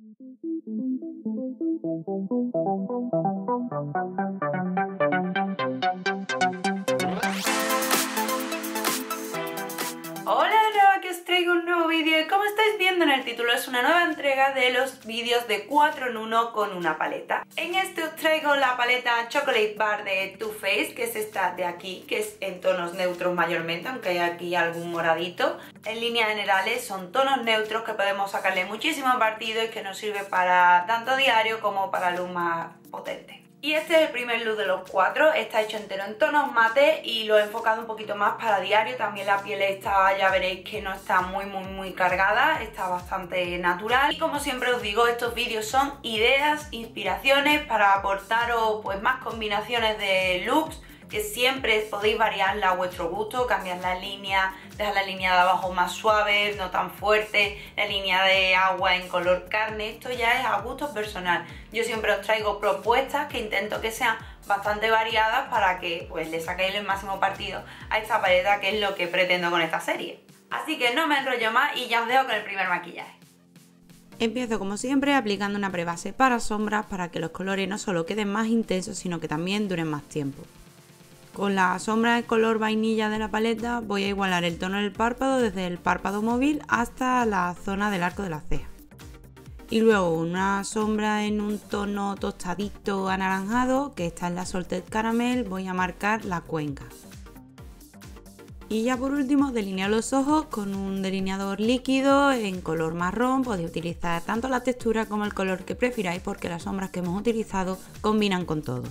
Hola de nuevo, aquí os traigo un nuevo vídeo y como estáis viendo en el título es una nueva entrega de los vídeos de 4 en 1 con una paleta. En este os traigo la paleta Chocolate Bar de Too Faced, que es esta de aquí, que es en tonos neutros mayormente, aunque hay aquí algún moradito. En líneas generales son tonos neutros que podemos sacarle muchísimo partido y que nos sirve para tanto diario como para luz más potente. Y este es el primer look de los 4, está hecho entero en tonos mate y lo he enfocado un poquito más para diario. También la piel esta ya veréis que no está muy cargada, está bastante natural. Y como siempre os digo, estos vídeos son ideas, inspiraciones para aportaros pues más combinaciones de looks, que siempre podéis variarla a vuestro gusto, cambiar la línea, dejar la línea de abajo más suave, no tan fuerte, la línea de agua en color carne. Esto ya es a gusto personal. Yo siempre os traigo propuestas que intento que sean bastante variadas para que pues le saquéis el máximo partido a esta paleta, que es lo que pretendo con esta serie. Así que no me enrollo más y ya os dejo con el primer maquillaje. Empiezo como siempre aplicando una prebase para sombras para que los colores no solo queden más intensos, sino que también duren más tiempo. Con la sombra de color vainilla de la paleta voy a igualar el tono del párpado desde el párpado móvil hasta la zona del arco de la ceja. Y luego una sombra en un tono tostadito anaranjado, que está en la Salted Caramel, voy a marcar la cuenca. Y ya por último delineo los ojos con un delineador líquido en color marrón. Podéis utilizar tanto la textura como el color que prefiráis porque las sombras que hemos utilizado combinan con todo.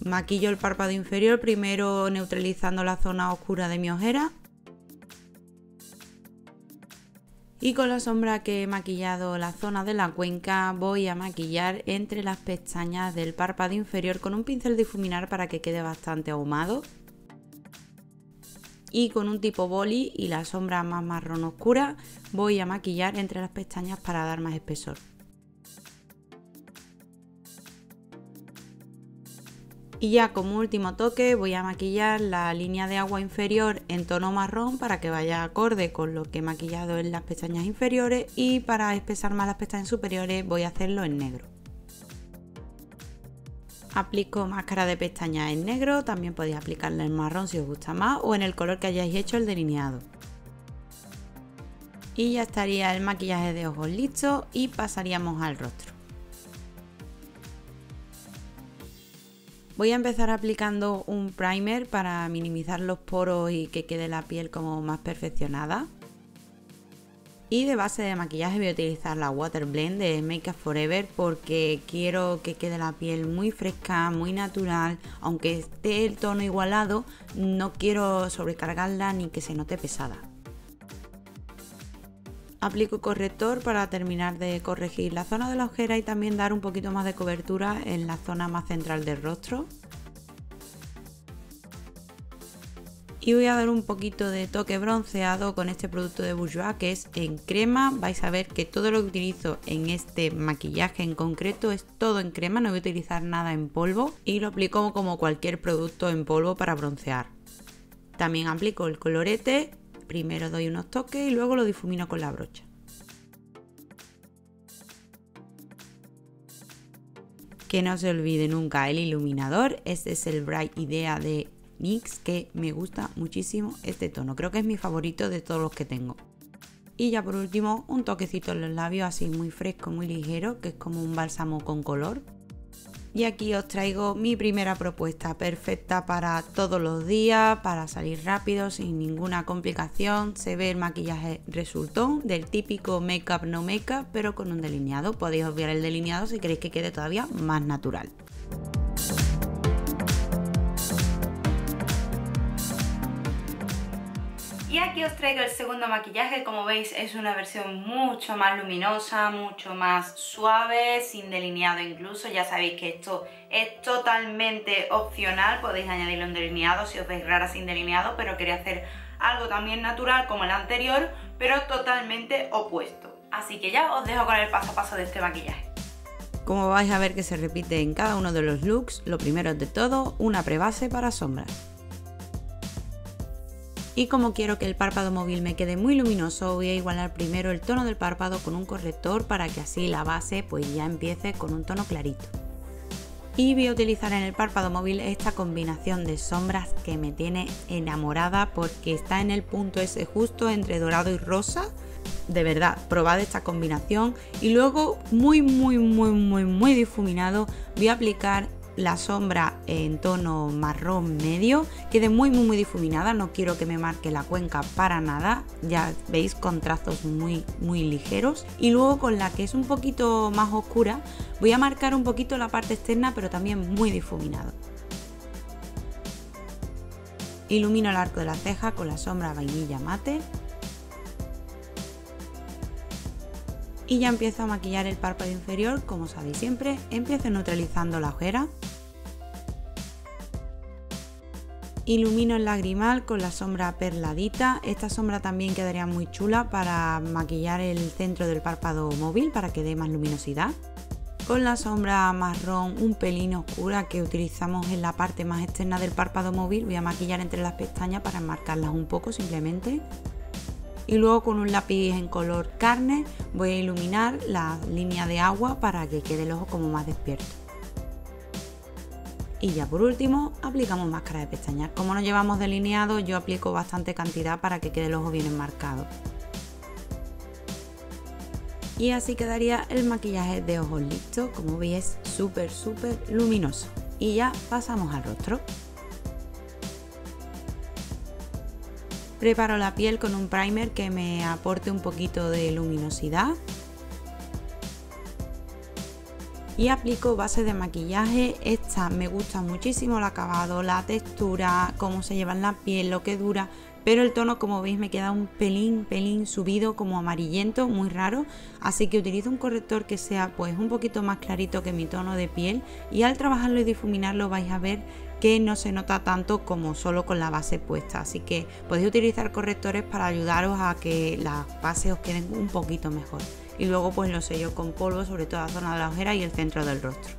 Maquillo el párpado inferior primero neutralizando la zona oscura de mi ojera. Y con la sombra que he maquillado la zona de la cuenca voy a maquillar entre las pestañas del párpado inferior con un pincel difuminar para que quede bastante ahumado. Y con un tipo boli y la sombra más marrón oscura voy a maquillar entre las pestañas para dar más espesor. Y ya como último toque voy a maquillar la línea de agua inferior en tono marrón para que vaya acorde con lo que he maquillado en las pestañas inferiores, y para espesar más las pestañas superiores voy a hacerlo en negro. Aplico máscara de pestañas en negro, también podéis aplicarla en marrón si os gusta más o en el color que hayáis hecho el delineado. Y ya estaría el maquillaje de ojos listo y pasaríamos al rostro. Voy a empezar aplicando un primer para minimizar los poros y que quede la piel como más perfeccionada. Y de base de maquillaje voy a utilizar la Water Blend de Make Up For Ever porque quiero que quede la piel muy fresca, muy natural. Aunque esté el tono igualado, no quiero sobrecargarla ni que se note pesada. Aplico corrector para terminar de corregir la zona de la ojera y también dar un poquito más de cobertura en la zona más central del rostro. Y voy a dar un poquito de toque bronceado con este producto de Bourjois, que es en crema. Vais a ver que todo lo que utilizo en este maquillaje en concreto es todo en crema, no voy a utilizar nada en polvo y lo aplico como cualquier producto en polvo para broncear. También aplico el colorete. Primero doy unos toques y luego lo difumino con la brocha. Que no se olvide nunca el iluminador. Este es el Bright Idea de NYX, que me gusta muchísimo este tono. Creo que es mi favorito de todos los que tengo. Y ya por último un toquecito en los labios así muy fresco, muy ligero, que es como un bálsamo con color. Y aquí os traigo mi primera propuesta perfecta para todos los días, para salir rápido, sin ninguna complicación. Se ve el maquillaje resultón del típico make up no make up, pero con un delineado. Podéis obviar el delineado si queréis que quede todavía más natural. Y aquí os traigo el segundo maquillaje. Como veis es una versión mucho más luminosa, mucho más suave, sin delineado incluso. Ya sabéis que esto es totalmente opcional, podéis añadirle un delineado si os veis rara sin delineado, pero quería hacer algo también natural como el anterior, pero totalmente opuesto. Así que ya os dejo con el paso a paso de este maquillaje. Como vais a ver que se repite en cada uno de los looks, lo primero de todo, una prebase para sombras. Y como quiero que el párpado móvil me quede muy luminoso, voy a igualar primero el tono del párpado con un corrector para que así la base pues ya empiece con un tono clarito. Y voy a utilizar en el párpado móvil esta combinación de sombras que me tiene enamorada porque está en el punto ese justo entre dorado y rosa. De verdad, probad esta combinación. Y luego muy difuminado voy a aplicar la sombra en tono marrón medio, quede muy difuminada, no quiero que me marque la cuenca para nada, ya veis, con trazos muy ligeros. Y luego con la que es un poquito más oscura voy a marcar un poquito la parte externa, pero también muy difuminado. Ilumino el arco de la ceja con la sombra vainilla mate. Y ya empiezo a maquillar el párpado inferior, como sabéis siempre, empiezo neutralizando la ojera. Ilumino el lagrimal con la sombra perladita, esta sombra también quedaría muy chula para maquillar el centro del párpado móvil para que dé más luminosidad. Con la sombra marrón un pelín oscura que utilizamos en la parte más externa del párpado móvil, voy a maquillar entre las pestañas para enmarcarlas un poco simplemente. Y luego con un lápiz en color carne voy a iluminar la línea de agua para que quede el ojo como más despierto. Y ya por último aplicamos máscara de pestañas. Como no llevamos delineado, yo aplico bastante cantidad para que quede el ojo bien enmarcado. Y así quedaría el maquillaje de ojos listo. Como veis, es súper luminoso. Y ya pasamos al rostro. Preparo la piel con un primer que me aporte un poquito de luminosidad. Y aplico base de maquillaje. Esta me gusta muchísimo el acabado, la textura, cómo se lleva en la piel, lo que dura. Pero el tono, como veis, me queda un pelín subido, como amarillento, muy raro. Así que utilizo un corrector que sea pues un poquito más clarito que mi tono de piel. Y al trabajarlo y difuminarlo vais a ver que no se nota tanto como solo con la base puesta, así que podéis utilizar correctores para ayudaros a que las bases os queden un poquito mejor. Y luego pues lo sello con polvo, sobre todo la zona de la ojera y el centro del rostro.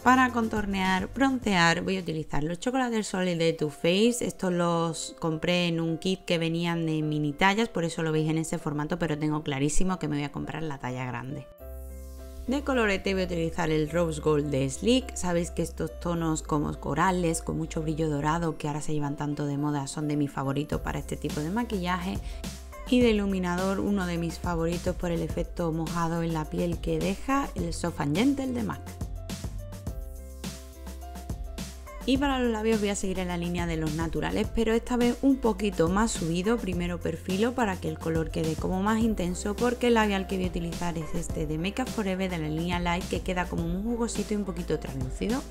Para contornear, broncear, voy a utilizar los chocolates del Sol de Too Faced. Estos los compré en un kit que venían de mini tallas, por eso lo veis en ese formato, pero tengo clarísimo que me voy a comprar la talla grande. De colorete voy a utilizar el Rose Gold de Sleek. Sabéis que estos tonos como corales con mucho brillo dorado que ahora se llevan tanto de moda son de mis favoritos para este tipo de maquillaje. Y de iluminador, uno de mis favoritos por el efecto mojado en la piel que deja, el Soft and Gentle de MAC. Y para los labios voy a seguir en la línea de los naturales, pero esta vez un poquito más subido. Primero perfilo para que el color quede como más intenso, porque el labial que voy a utilizar es este de Make Up For Eve de la línea Light, que queda como un jugosito y un poquito translúcido.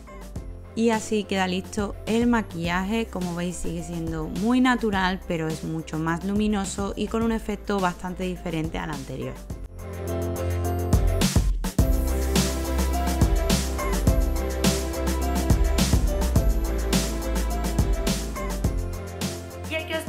Y así queda listo el maquillaje. Como veis, sigue siendo muy natural, pero es mucho más luminoso y con un efecto bastante diferente al anterior.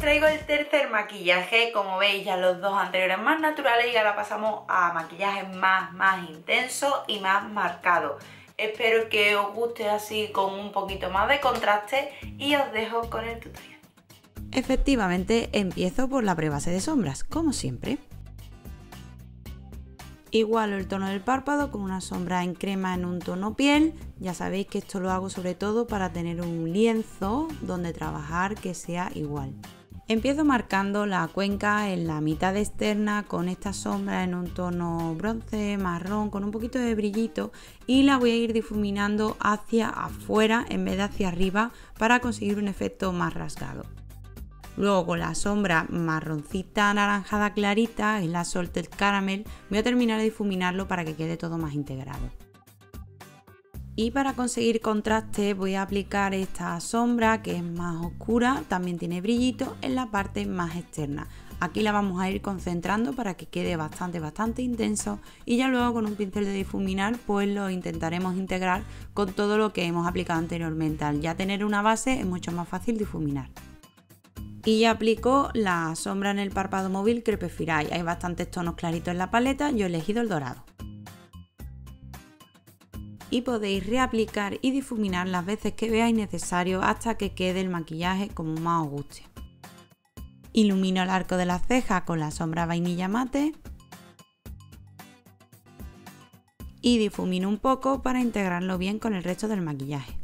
Traigo el tercer maquillaje. Como veis, ya los dos anteriores más naturales y ahora pasamos a maquillajes más intensos y más marcados. Espero que os guste así con un poquito más de contraste y os dejo con el tutorial. Efectivamente, empiezo por la prebase de sombras, como siempre. Igualo el tono del párpado con una sombra en crema en un tono piel. Ya sabéis que esto lo hago sobre todo para tener un lienzo donde trabajar que sea igual. Empiezo marcando la cuenca en la mitad externa con esta sombra en un tono bronce, marrón, con un poquito de brillito, y la voy a ir difuminando hacia afuera en vez de hacia arriba para conseguir un efecto más rasgado. Luego con la sombra marroncita anaranjada clarita, es la Salted Caramel, voy a terminar de difuminarlo para que quede todo más integrado. Y para conseguir contraste voy a aplicar esta sombra que es más oscura, también tiene brillito en la parte más externa. Aquí la vamos a ir concentrando para que quede bastante intenso, y ya luego con un pincel de difuminar pues lo intentaremos integrar con todo lo que hemos aplicado anteriormente. Al ya tener una base es mucho más fácil difuminar. Y ya aplico la sombra en el párpado móvil que prefiráis. Hay bastantes tonos claritos en la paleta, yo he elegido el dorado. Y podéis reaplicar y difuminar las veces que veáis necesario hasta que quede el maquillaje como más os guste. Ilumino el arco de las cejas con la sombra vainilla mate y difumino un poco para integrarlo bien con el resto del maquillaje.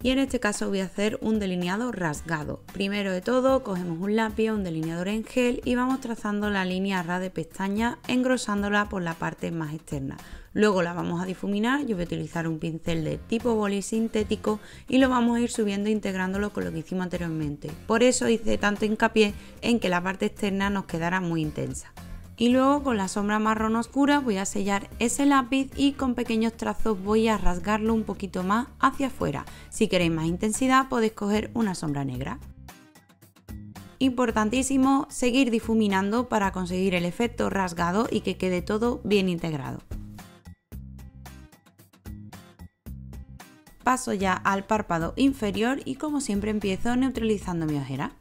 Y en este caso voy a hacer un delineado rasgado. Primero de todo cogemos un lápiz, un delineador en gel y vamos trazando la línea a ras de pestaña, engrosándola por la parte más externa. Luego la vamos a difuminar. Yo voy a utilizar un pincel de tipo boli sintético y lo vamos a ir subiendo integrándolo con lo que hicimos anteriormente. Por eso hice tanto hincapié en que la parte externa nos quedara muy intensa. Y luego con la sombra marrón oscura voy a sellar ese lápiz y con pequeños trazos voy a rasgarlo un poquito más hacia afuera. Si queréis más intensidad podéis coger una sombra negra. Importantísimo seguir difuminando para conseguir el efecto rasgado y que quede todo bien integrado. Paso ya al párpado inferior y como siempre empiezo neutralizando mi ojera.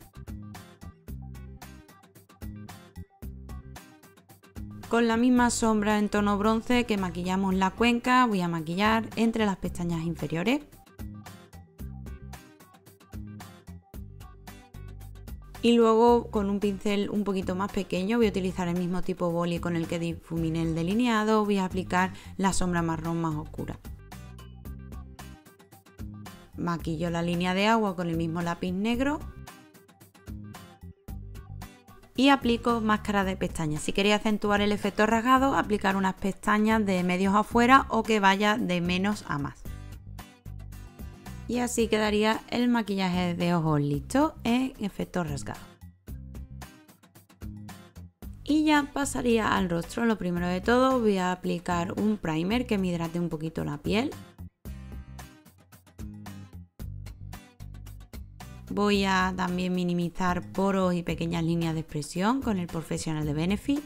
Con la misma sombra en tono bronce que maquillamos la cuenca, voy a maquillar entre las pestañas inferiores. Y luego con un pincel un poquito más pequeño voy a utilizar el mismo tipo boli con el que difuminé el delineado, voy a aplicar la sombra marrón más oscura. Maquillo la línea de agua con el mismo lápiz negro. Y aplico máscara de pestañas. Si queréis acentuar el efecto rasgado, aplicar unas pestañas de medios afuera o que vaya de menos a más. Y así quedaría el maquillaje de ojos listo en efecto rasgado. Y ya pasaría al rostro. Lo primero de todo voy a aplicar un primer que me hidrate un poquito la piel. Voy a también minimizar poros y pequeñas líneas de expresión con el Professional de Benefit.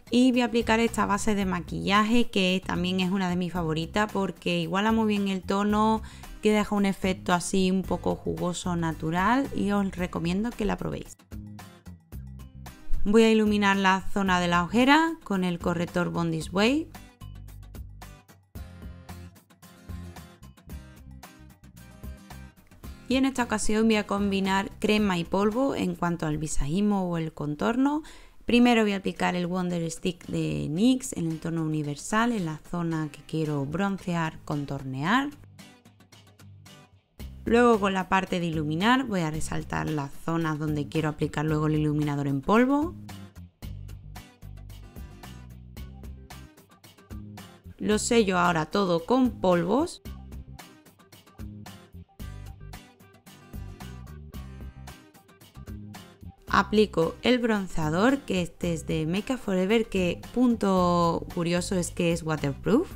Y voy a aplicar esta base de maquillaje que también es una de mis favoritas porque iguala muy bien el tono, que deja un efecto así un poco jugoso natural y os recomiendo que la probéis. Voy a iluminar la zona de la ojera con el corrector Born This Way. Y en esta ocasión voy a combinar crema y polvo en cuanto al visajismo o el contorno. Primero voy a aplicar el Wonder Stick de NYX en el tono universal, en la zona que quiero broncear, contornear. Luego con la parte de iluminar voy a resaltar las zonas donde quiero aplicar luego el iluminador en polvo. Lo sello ahora todo con polvos. Aplico el bronceador, que este es de Make Up For Ever, que punto curioso es que es waterproof.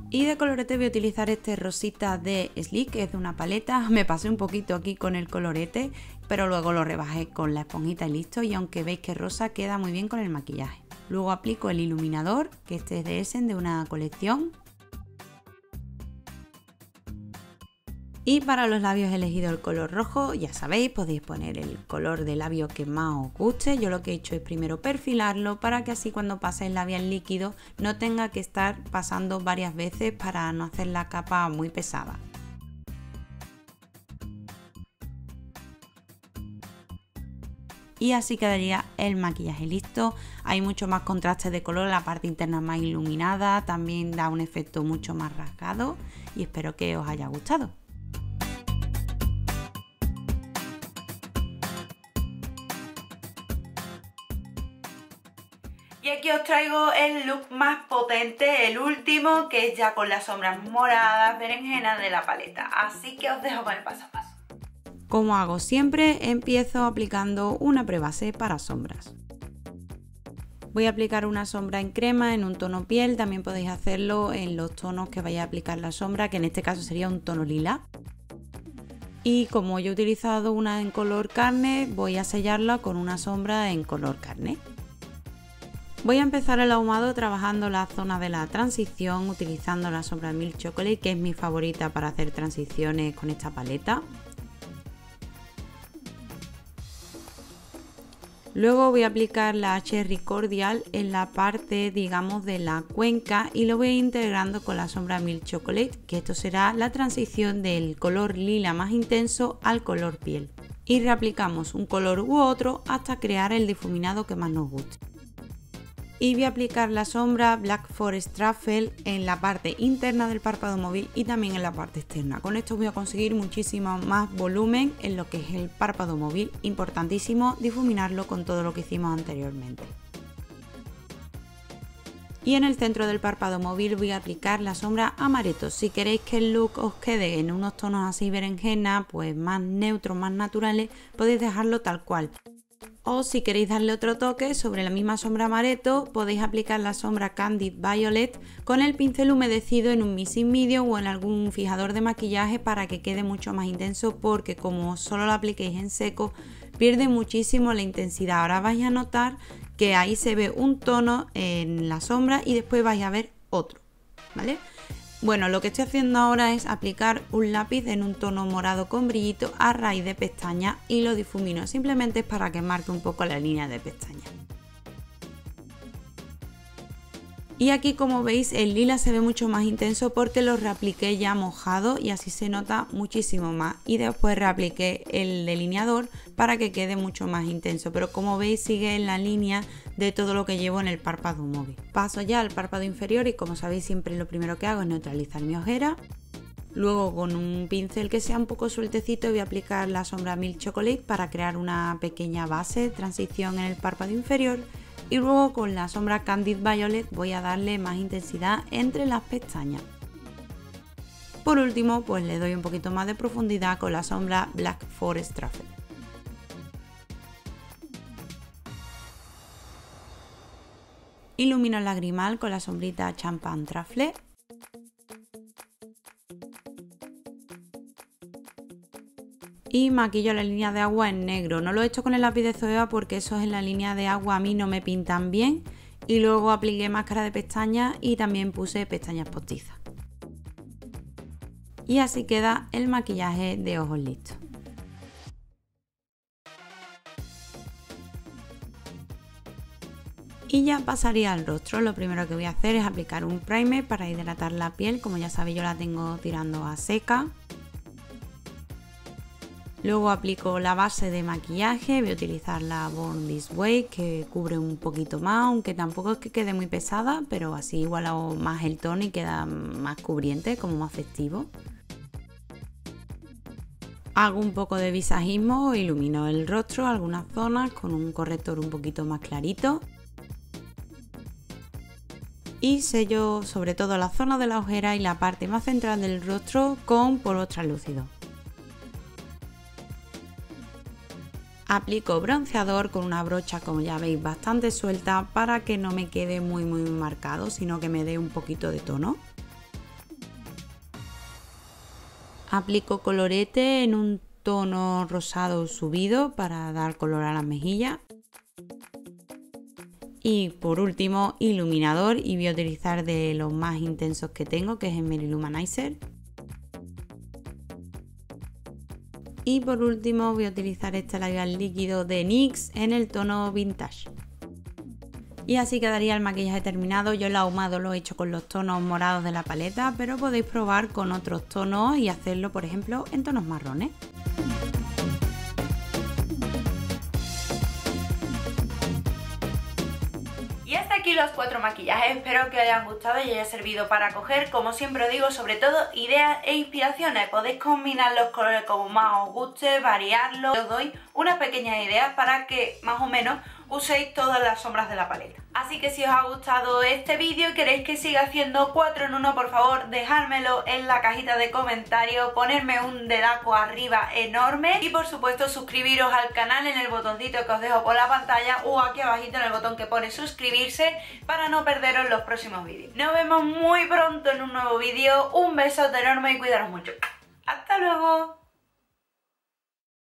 Y de colorete voy a utilizar este rosita de Sleek, que es de una paleta. Me pasé un poquito aquí con el colorete, pero luego lo rebajé con la esponjita y listo. Y aunque veis que rosa, queda muy bien con el maquillaje. Luego aplico el iluminador, que este es de Essence, de una colección. Y para los labios he elegido el color rojo, ya sabéis, podéis poner el color de labio que más os guste. Yo lo que he hecho es primero perfilarlo para que así cuando pase el labial líquido no tenga que estar pasando varias veces para no hacer la capa muy pesada. Y así quedaría el maquillaje listo. Hay mucho más contraste de color, la parte interna más iluminada, también da un efecto mucho más rasgado y espero que os haya gustado. Y aquí os traigo el look más potente, el último, que es ya con las sombras moradas, berenjenas de la paleta. Así que os dejo con el paso a paso. Como hago siempre, empiezo aplicando una prebase para sombras. Voy a aplicar una sombra en crema en un tono piel, también podéis hacerlo en los tonos que vaya a aplicar la sombra, que en este caso sería un tono lila. Y como yo he utilizado una en color carne, voy a sellarla con una sombra en color carne. Voy a empezar el ahumado trabajando la zona de la transición utilizando la sombra Milk Chocolate, que es mi favorita para hacer transiciones con esta paleta. Luego voy a aplicar la Cherry Cordial en la parte, digamos, de la cuenca y lo voy integrando con la sombra Milk Chocolate, que esto será la transición del color lila más intenso al color piel. y reaplicamos un color u otro hasta crear el difuminado que más nos guste. Y voy a aplicar la sombra Black Forest Truffle en la parte interna del párpado móvil y también en la parte externa. Con esto voy a conseguir muchísimo más volumen en lo que es el párpado móvil. Importantísimo difuminarlo con todo lo que hicimos anteriormente. Y en el centro del párpado móvil voy a aplicar la sombra Amaretto. Si queréis que el look os quede en unos tonos así berenjena, pues más neutros, más naturales, podéis dejarlo tal cual. O si queréis darle otro toque, sobre la misma sombra Amaretto podéis aplicar la sombra Candid Violet con el pincel humedecido en un mixing medium o en algún fijador de maquillaje para que quede mucho más intenso, porque como solo lo apliquéis en seco pierde muchísimo la intensidad. Ahora vais a notar que ahí se ve un tono en la sombra y después vais a ver otro, ¿vale? Bueno, lo que estoy haciendo ahora es aplicar un lápiz en un tono morado con brillito a raíz de pestaña y lo difumino, simplemente es para que marque un poco la línea de pestaña. Y aquí, como veis, el lila se ve mucho más intenso porque lo reapliqué ya mojado y así se nota muchísimo más. Y después reapliqué el delineador para que quede mucho más intenso, pero como veis sigue en la línea de todo lo que llevo en el párpado móvil. Paso ya al párpado inferior y, como sabéis, siempre lo primero que hago es neutralizar mi ojera. Luego, con un pincel que sea un poco sueltecito, voy a aplicar la sombra Milk Chocolate para crear una pequeña base, transición en el párpado inferior. Y luego con la sombra Candid Violet voy a darle más intensidad entre las pestañas. Por último, pues le doy un poquito más de profundidad con la sombra Black Forest Truffle. Ilumino el lagrimal con la sombrita Champagne Truffle. Y maquillo la línea de agua en negro. No lo he hecho con el lápiz de Zoeva porque esos en la línea de agua a mí no me pintan bien. Y luego apliqué máscara de pestañas y también puse pestañas postizas. Y así queda el maquillaje de ojos listo. Y ya pasaría al rostro. Lo primero que voy a hacer es aplicar un primer para hidratar la piel. Como ya sabéis, yo la tengo tirando a seca. Luego aplico la base de maquillaje, voy a utilizar la Born This Way, que cubre un poquito más, aunque tampoco es que quede muy pesada, pero así igual hago más el tono y queda más cubriente, como más festivo. Hago un poco de visajismo, ilumino el rostro, algunas zonas con un corrector un poquito más clarito. Y sello sobre todo la zona de la ojera y la parte más central del rostro con polvo translúcido. Aplico bronceador con una brocha, como ya veis, bastante suelta para que no me quede muy marcado, sino que me dé un poquito de tono. Aplico colorete en un tono rosado subido para dar color a las mejillas. Y por último, iluminador, y voy a utilizar de los más intensos que tengo, que es el Mary Luminizer. Y por último voy a utilizar este labial líquido de NYX en el tono Vintage. Y así quedaría el maquillaje terminado. Yo el ahumado lo he hecho con los tonos morados de la paleta, pero podéis probar con otros tonos y hacerlo, por ejemplo, en tonos marrones. Aquí los 4 maquillajes, espero que os hayan gustado y haya servido para coger, como siempre os digo, sobre todo ideas e inspiraciones. Podéis combinar los colores como más os guste, variarlos. Os doy unas pequeñas ideas para que más o menos uséis todas las sombras de la paleta. Así que si os ha gustado este vídeo y queréis que siga haciendo 4 en 1, por favor dejármelo en la cajita de comentarios, ponerme un dedaco arriba enorme y por supuesto suscribiros al canal en el botoncito que os dejo por la pantalla o aquí abajito en el botón que pone suscribirse para no perderos los próximos vídeos. Nos vemos muy pronto en un nuevo vídeo, un besote enorme y cuidaros mucho. ¡Hasta luego!